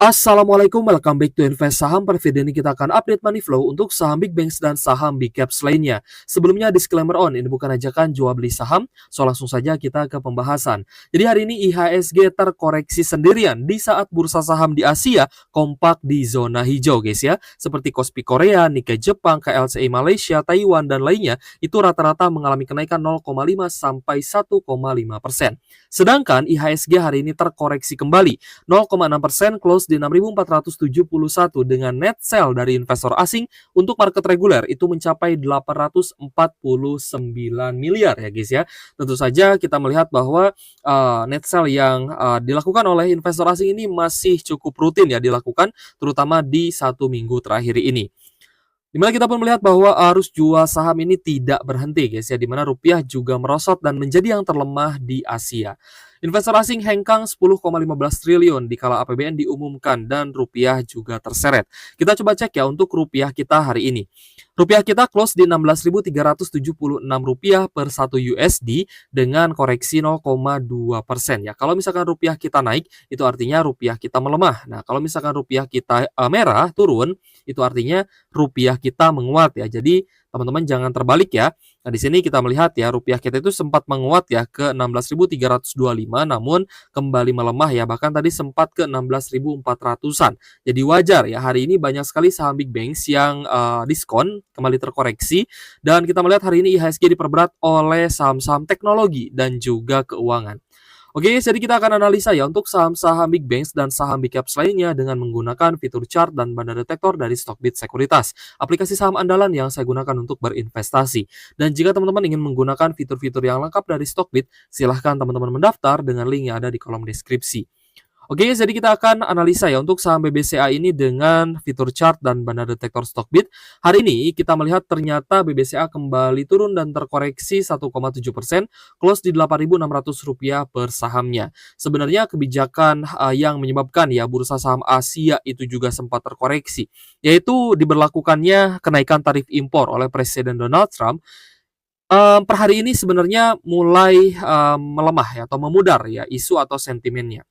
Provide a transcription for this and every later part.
Assalamualaikum, welcome back to Invest Saham. Pada video ini kita akan update money flow untuk saham big banks dan saham big caps lainnya. Sebelumnya disclaimer on, ini bukan ajakan jual beli saham, so langsung saja kita ke pembahasan. Jadi hari ini IHSG terkoreksi sendirian di saat bursa saham di Asia kompak di zona hijau guys ya. Seperti Kospi Korea, Nikkei Jepang, KLCI Malaysia, Taiwan, dan lainnya itu rata-rata mengalami kenaikan 0,5 sampai 1,5%. Sedangkan IHSG hari ini terkoreksi kembali 0,6% close di 6.471 dengan net sell dari investor asing untuk market reguler itu mencapai 849 miliar ya guys ya. Tentu saja kita melihat bahwa net sell yang dilakukan oleh investor asing ini masih cukup rutin ya dilakukan, terutama di 1 minggu terakhir ini. Dimana kita pun melihat bahwa arus jual saham ini tidak berhenti guys ya, dimana rupiah juga merosot dan menjadi yang terlemah di Asia. Investor asing hengkang 10,15 triliun dikala APBN diumumkan dan rupiah juga terseret. Kita coba cek ya untuk rupiah kita hari ini. Rupiah kita close di 16.376 rupiah per 1 USD dengan koreksi 0,2% ya. Kalau misalkan rupiah kita naik, itu artinya rupiah kita melemah. Nah, kalau misalkan rupiah kita merah turun, itu artinya rupiah kita menguat ya. Jadi teman-teman jangan terbalik ya. Nah, di sini kita melihat ya rupiah kita itu sempat menguat ya ke 16.325 namun kembali melemah ya, bahkan tadi sempat ke 16.400-an. Jadi wajar ya hari ini banyak sekali saham big banks yang diskon kembali terkoreksi, dan kita melihat hari ini IHSG diperberat oleh saham-saham teknologi dan juga keuangan. Oke, jadi kita akan analisa ya untuk saham-saham big banks dan saham big caps lainnya dengan menggunakan fitur chart dan banda detektor dari Stockbit Sekuritas, aplikasi saham andalan yang saya gunakan untuk berinvestasi. Dan jika teman-teman ingin menggunakan fitur-fitur yang lengkap dari Stockbit, silahkan teman-teman mendaftar dengan link yang ada di kolom deskripsi. Oke, jadi kita akan analisa ya untuk saham BBCA ini dengan fitur chart dan banda detektor Stockbit. Hari ini kita melihat ternyata BBCA kembali turun dan terkoreksi 1,7%, close di Rp8.600 per sahamnya. Sebenarnya kebijakan yang menyebabkan ya bursa saham Asia itu juga sempat terkoreksi, yaitu diberlakukannya kenaikan tarif impor oleh Presiden Donald Trump. Per hari ini sebenarnya mulai melemah ya atau memudar ya isu atau sentimennya.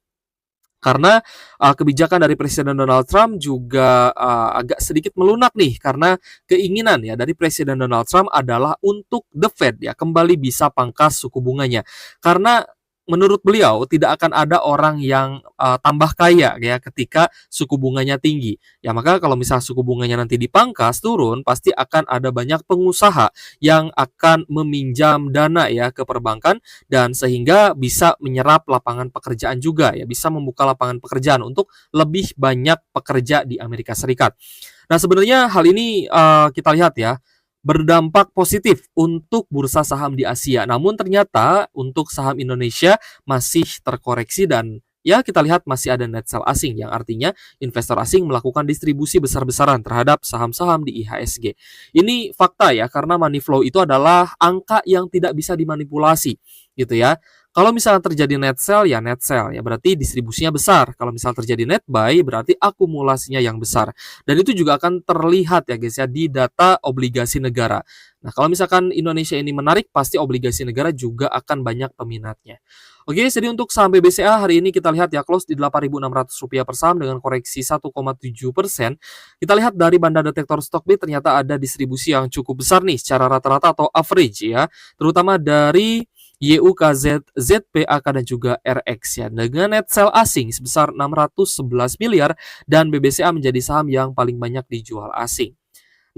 Karena kebijakan dari Presiden Donald Trump juga agak sedikit melunak nih, karena keinginan ya dari Presiden Donald Trump adalah untuk The Fed ya kembali bisa pangkas suku bunganya. Karena menurut beliau tidak akan ada orang yang tambah kaya ya ketika suku bunganya tinggi. Ya maka kalau misal suku bunganya nanti dipangkas turun, pasti akan ada banyak pengusaha yang akan meminjam dana ya ke perbankan, dan sehingga bisa menyerap lapangan pekerjaan juga ya, bisa membuka lapangan pekerjaan untuk lebih banyak pekerja di Amerika Serikat. Nah, sebenarnya hal ini kita lihat ya berdampak positif untuk bursa saham di Asia. Namun ternyata untuk saham Indonesia masih terkoreksi, dan ya kita lihat masih ada net sell asing, yang artinya investor asing melakukan distribusi besar-besaran terhadap saham-saham di IHSG. Ini fakta ya, karena money flow itu adalah angka yang tidak bisa dimanipulasi gitu ya. Kalau misalnya terjadi net sell ya berarti distribusinya besar. Kalau misalnya terjadi net buy berarti akumulasinya yang besar. Dan itu juga akan terlihat ya guys ya di data obligasi negara. Nah, kalau misalkan Indonesia ini menarik, pasti obligasi negara juga akan banyak peminatnya. Oke, jadi untuk saham BBCA hari ini kita lihat ya close di Rp8.600 per saham dengan koreksi 1,7%. Kita lihat dari banda detektor Stockbit ternyata ada distribusi yang cukup besar nih secara rata-rata atau average ya, terutama dari YUKZ, ZPAK, dan juga RX ya, dengan net sell asing sebesar 611 miliar dan BBCA menjadi saham yang paling banyak dijual asing.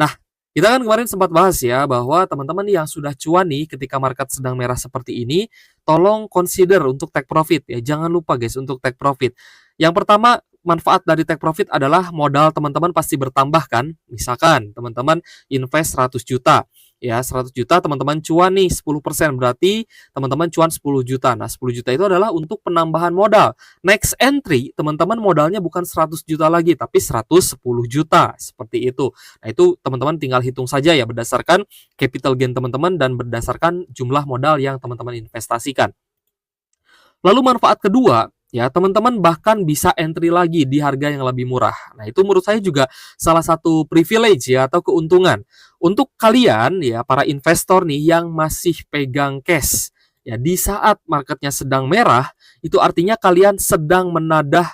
Nah, kita kan kemarin sempat bahas ya bahwa teman-teman yang sudah cuan nih ketika market sedang merah seperti ini, tolong consider untuk take profit ya. Jangan lupa guys untuk take profit. Yang pertama, manfaat dari take profit adalah modal teman-teman pasti bertambah kan. Misalkan teman-teman invest 100 juta. Ya, 100 juta teman-teman cuan nih 10%, berarti teman-teman cuan 10 juta. Nah, 10 juta itu adalah untuk penambahan modal. Next entry, teman-teman modalnya bukan 100 juta lagi, tapi 110 juta. Seperti itu. Nah, itu teman-teman tinggal hitung saja ya berdasarkan capital gain teman-teman dan berdasarkan jumlah modal yang teman-teman investasikan. Lalu manfaat kedua, ya teman-teman bahkan bisa entry lagi di harga yang lebih murah. Nah, itu menurut saya juga salah satu privilege ya atau keuntungan untuk kalian ya para investor nih yang masih pegang cash. Ya, di saat marketnya sedang merah, itu artinya kalian sedang menadah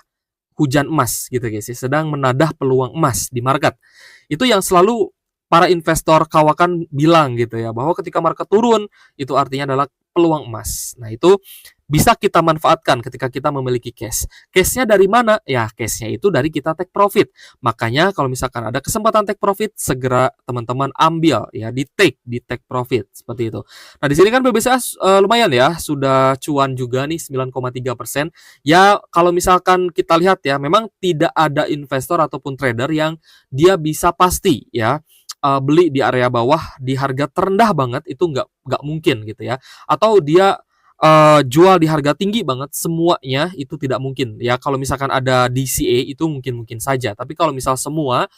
hujan emas gitu guys ya, sedang menadah peluang emas di market. Itu yang selalu para investor kawakan bilang gitu ya, bahwa ketika market turun itu artinya adalah peluang emas. Nah, itu bisa kita manfaatkan ketika kita memiliki cash. Cashnya dari mana? Ya, cashnya itu dari kita take profit. Makanya kalau misalkan ada kesempatan take profit, segera teman-teman ambil ya, di take profit seperti itu. Nah, di sini kan BBCA lumayan ya, sudah cuan juga nih 9,3%. Ya, kalau misalkan kita lihat ya, memang tidak ada investor ataupun trader yang dia bisa pasti ya beli di area bawah di harga terendah banget, itu nggak mungkin gitu ya. Atau dia jual di harga tinggi banget, semuanya itu tidak mungkin. Ya kalau misalkan ada DCA itu mungkin saja, tapi kalau misal semua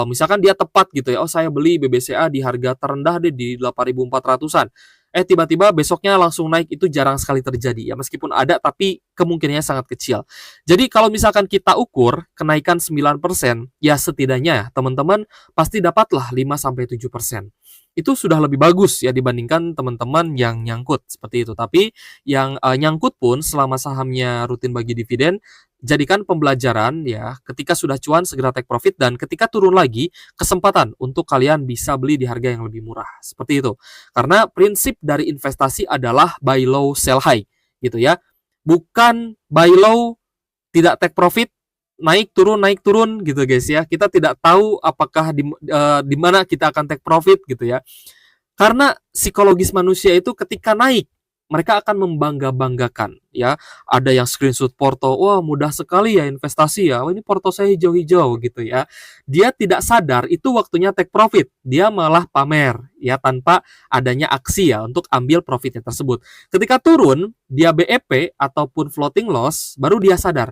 misalkan dia tepat gitu ya, oh saya beli BBCA di harga terendah deh di 8.400-an. Tiba-tiba besoknya langsung naik, itu jarang sekali terjadi ya, meskipun ada tapi kemungkinannya sangat kecil. Jadi kalau misalkan kita ukur kenaikan 9%, ya setidaknya teman-teman pasti dapatlah 5-7%. Itu sudah lebih bagus ya dibandingkan teman-teman yang nyangkut seperti itu. Tapi yang nyangkut pun selama sahamnya rutin bagi dividen, jadikan pembelajaran ya, ketika sudah cuan segera take profit, dan ketika turun lagi kesempatan untuk kalian bisa beli di harga yang lebih murah. Seperti itu. Karena prinsip dari investasi adalah buy low sell high gitu ya. Bukan buy low tidak take profit, naik turun gitu guys ya. Kita tidak tahu apakah di mana kita akan take profit gitu ya. Karena psikologis manusia itu ketika naik, mereka akan membangga-banggakan ya. Ada yang screenshot porto, wah mudah sekali ya investasi ya. Wah, ini porto saya hijau-hijau gitu ya. Dia tidak sadar itu waktunya take profit. Dia malah pamer ya tanpa adanya aksi ya untuk ambil profitnya tersebut. Ketika turun, dia BEP ataupun floating loss, baru dia sadar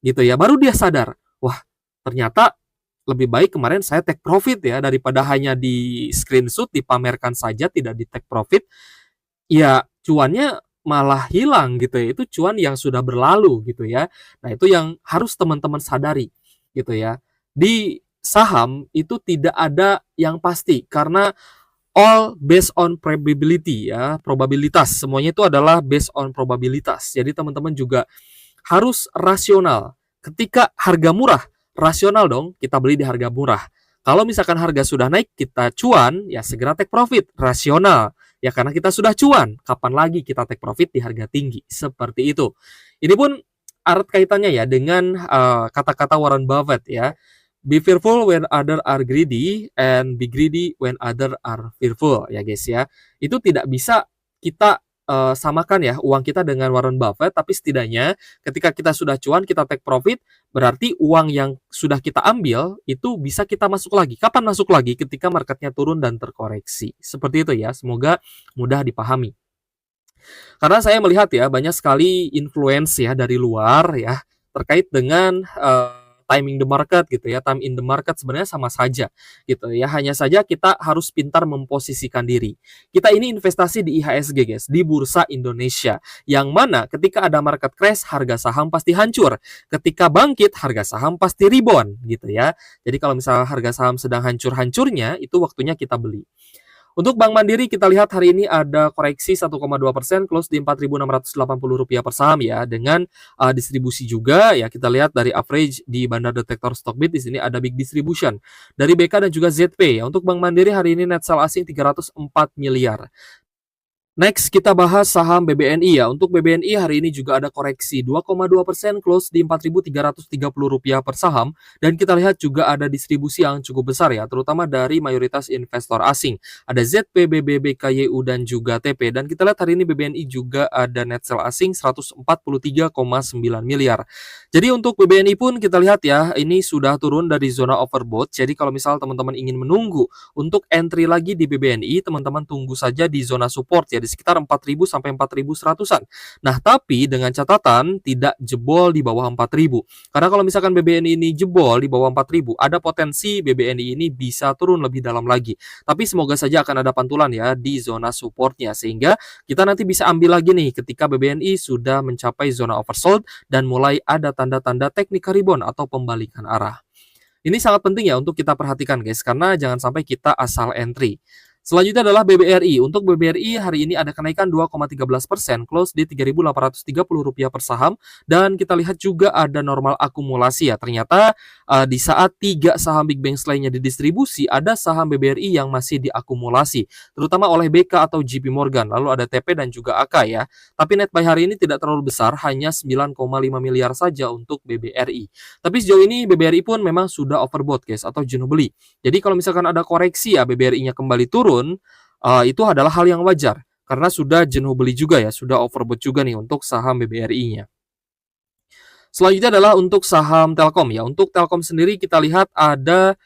gitu ya. Baru dia sadar, wah ternyata lebih baik kemarin saya take profit ya, daripada hanya di screenshot dipamerkan saja tidak di take profit. Ya cuannya malah hilang gitu ya. Itu cuan yang sudah berlalu gitu ya. Nah, itu yang harus teman-teman sadari gitu ya. Di saham itu tidak ada yang pasti karena all based on probability ya, probabilitas. Semuanya itu adalah based on probabilitas. Jadi teman-teman juga harus rasional. Ketika harga murah, rasional dong kita beli di harga murah. Kalau misalkan harga sudah naik, kita cuan, ya segera take profit, rasional. Ya karena kita sudah cuan, kapan lagi kita take profit di harga tinggi? Seperti itu. Ini pun erat kaitannya ya dengan kata-kata Warren Buffett ya. Be fearful when other are greedy and be greedy when other are fearful ya guys ya. Itu tidak bisa kita samakan ya uang kita dengan Warren Buffett, tapi setidaknya ketika kita sudah cuan, kita take profit, berarti uang yang sudah kita ambil itu bisa kita masuk lagi. Kapan masuk lagi? Ketika marketnya turun dan terkoreksi. Seperti itu ya, semoga mudah dipahami. Karena saya melihat ya banyak sekali influence ya dari luar ya terkait dengan timing the market gitu ya. Time in the market sebenarnya sama saja gitu ya. Hanya saja kita harus pintar memposisikan diri. Kita ini investasi di IHSG guys, di Bursa Indonesia. Yang mana ketika ada market crash, harga saham pasti hancur. Ketika bangkit, harga saham pasti rebound gitu ya. Jadi kalau misalnya harga saham sedang hancur-hancurnya, itu waktunya kita beli. Untuk Bank Mandiri kita lihat hari ini ada koreksi 1,2%, close di Rp4.680 per saham ya, dengan distribusi juga ya. Kita lihat dari average di Bandar Detektor Stockbit, di sini ada big distribution dari BK dan juga ZP ya. Untuk Bank Mandiri hari ini net sell asing 304 miliar. Next, kita bahas saham BBNI ya. Untuk BBNI hari ini juga ada koreksi 2,2%, close di Rp4.330 per saham. Dan kita lihat juga ada distribusi yang cukup besar ya, terutama dari mayoritas investor asing. Ada ZP, BB, BKYU, dan juga TP. Dan kita lihat hari ini BBNI juga ada net sell asing 143,9 miliar. Jadi untuk BBNI pun kita lihat ya, ini sudah turun dari zona overbought. Jadi kalau misal teman-teman ingin menunggu untuk entry lagi di BBNI, teman-teman tunggu saja di zona support ya, di sekitar 4.000 sampai 4.100-an. Nah, tapi dengan catatan tidak jebol di bawah 4.000. Karena kalau misalkan BBNI ini jebol di bawah 4.000, ada potensi BBNI ini bisa turun lebih dalam lagi. Tapi semoga saja akan ada pantulan ya di zona supportnya, sehingga kita nanti bisa ambil lagi nih ketika BBNI sudah mencapai zona oversold dan mulai ada tanda-tanda technical rebound atau pembalikan arah. Ini sangat penting ya untuk kita perhatikan guys, karena jangan sampai kita asal entry. Selanjutnya adalah BBRI. Untuk BBRI hari ini ada kenaikan 2,13%, close di Rp3.830 per saham. Dan kita lihat juga ada normal akumulasi ya. Ternyata di saat 3 saham Big Banks lainnya didistribusi, ada saham BBRI yang masih diakumulasi, terutama oleh BK atau JP Morgan. Lalu ada TP dan juga AK ya. Tapi net buy hari ini tidak terlalu besar, hanya 9,5 miliar saja untuk BBRI. Tapi sejauh ini BBRI pun memang sudah overbought guys, atau jenuh beli. Jadi kalau misalkan ada koreksi ya BBRI-nya kembali turun, itu adalah hal yang wajar karena sudah jenuh beli juga ya, sudah overbought juga nih untuk saham BBRI-nya. Selanjutnya adalah untuk saham Telkom ya. Untuk Telkom sendiri kita lihat ada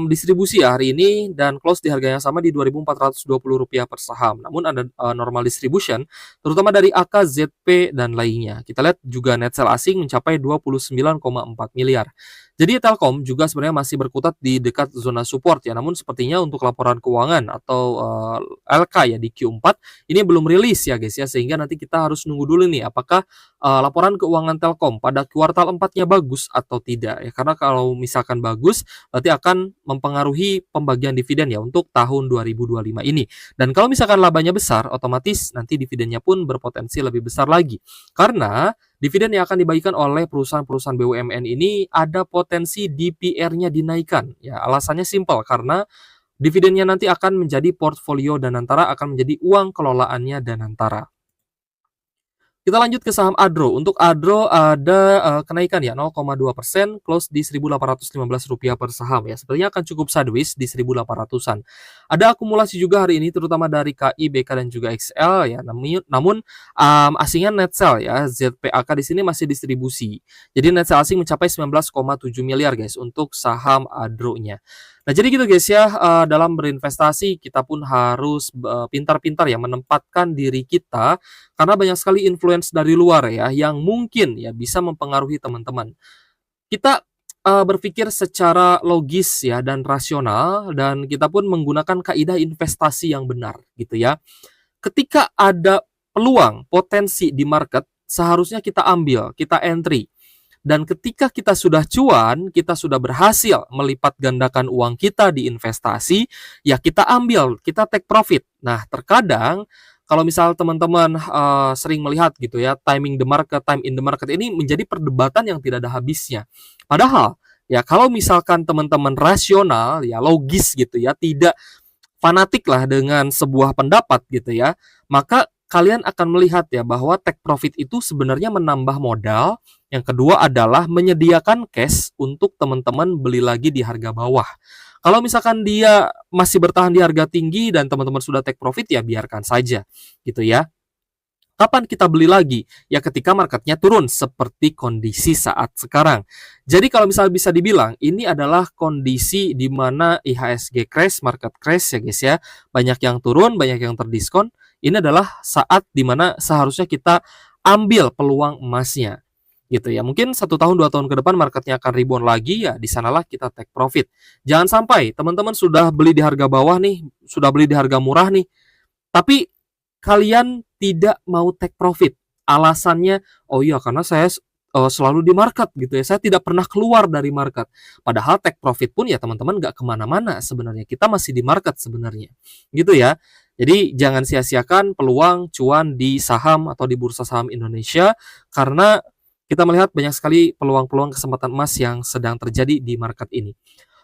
distribusi ya hari ini dan close di harga yang sama di Rp2.420 per saham. Namun ada normal distribution terutama dari AK, ZP dan lainnya. Kita lihat juga net sell asing mencapai 29,4 miliar. Jadi Telkom juga sebenarnya masih berkutat di dekat zona support ya. Namun sepertinya untuk laporan keuangan atau LK ya di Q4 ini belum rilis ya guys ya, sehingga nanti kita harus nunggu dulu nih apakah laporan keuangan Telkom pada kuartal 4-nya bagus atau tidak ya. Karena kalau misalkan bagus berarti akan mempengaruhi pembagian dividen ya untuk tahun 2025 ini. Dan kalau misalkan labanya besar, otomatis nanti dividennya pun berpotensi lebih besar lagi. Karena dividen yang akan dibagikan oleh perusahaan-perusahaan BUMN ini ada potensi DPR-nya dinaikkan. Ya, alasannya simpel karena dividennya nanti akan menjadi portfolio Danantara, akan menjadi uang kelolaannya Danantara. Kita lanjut ke saham Adro. Untuk Adro ada kenaikan ya 0,2%, close di Rp1.815 per saham ya. Sepertinya akan cukup sideways di 1.800-an. Ada akumulasi juga hari ini terutama dari KI, BK dan juga XL ya. Namun asingnya net sell ya, ZPAK di sini masih distribusi. Jadi net sell asing mencapai 19,7 miliar guys untuk saham Adro-nya. Nah, jadi gitu guys ya, dalam berinvestasi kita pun harus pintar-pintar ya menempatkan diri kita karena banyak sekali influence dari luar ya yang mungkin ya bisa mempengaruhi teman-teman. Kita berpikir secara logis ya dan rasional dan kita pun menggunakan kaidah investasi yang benar gitu ya. Ketika ada peluang, potensi di market, seharusnya kita ambil, kita entry. Dan ketika kita sudah cuan, kita sudah berhasil melipat gandakan uang kita di investasi, ya kita ambil, kita take profit. Nah, terkadang kalau misal teman-teman sering melihat gitu ya, timing the market, time in the market ini menjadi perdebatan yang tidak ada habisnya. Padahal, ya kalau misalkan teman-teman rasional, ya logis gitu ya, tidak fanatik lah dengan sebuah pendapat gitu ya, maka kalian akan melihat ya bahwa take profit itu sebenarnya menambah modal. Yang kedua adalah menyediakan cash untuk teman-teman beli lagi di harga bawah. Kalau misalkan dia masih bertahan di harga tinggi dan teman-teman sudah take profit ya biarkan saja gitu ya. Kapan kita beli lagi? Ya ketika marketnya turun seperti kondisi saat sekarang. Jadi kalau misalnya bisa dibilang ini adalah kondisi di mana IHSG crash, market crash ya guys ya. Banyak yang turun, banyak yang terdiskon. Ini adalah saat di mana seharusnya kita ambil peluang emasnya gitu ya. Mungkin 1 tahun 2 tahun ke depan marketnya akan rebound lagi ya, di sanalah kita take profit. Jangan sampai teman-teman sudah beli di harga bawah nih, sudah beli di harga murah nih, tapi kalian tidak mau take profit. Alasannya, oh iya karena saya selalu di market gitu ya, saya tidak pernah keluar dari market. Padahal take profit pun ya teman-teman nggak kemana-mana sebenarnya, kita masih di market sebenarnya gitu ya. Jadi jangan sia-siakan peluang cuan di saham atau di bursa saham Indonesia karena kita melihat banyak sekali peluang-peluang kesempatan emas yang sedang terjadi di market ini.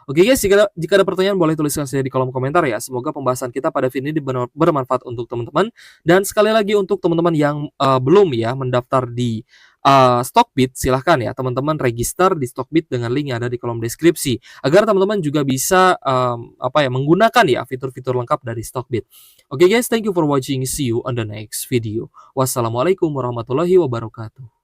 Oke guys, jika ada pertanyaan boleh tuliskan saja di kolom komentar ya. Semoga pembahasan kita pada video ini bermanfaat untuk teman-teman. Dan sekali lagi untuk teman-teman yang belum ya mendaftar di Stockbit, silahkan ya teman-teman register di Stockbit dengan link yang ada di kolom deskripsi agar teman-teman juga bisa menggunakan ya fitur-fitur lengkap dari Stockbit. Oke guys, thank you for watching. See you on the next video. Wassalamualaikum warahmatullahi wabarakatuh.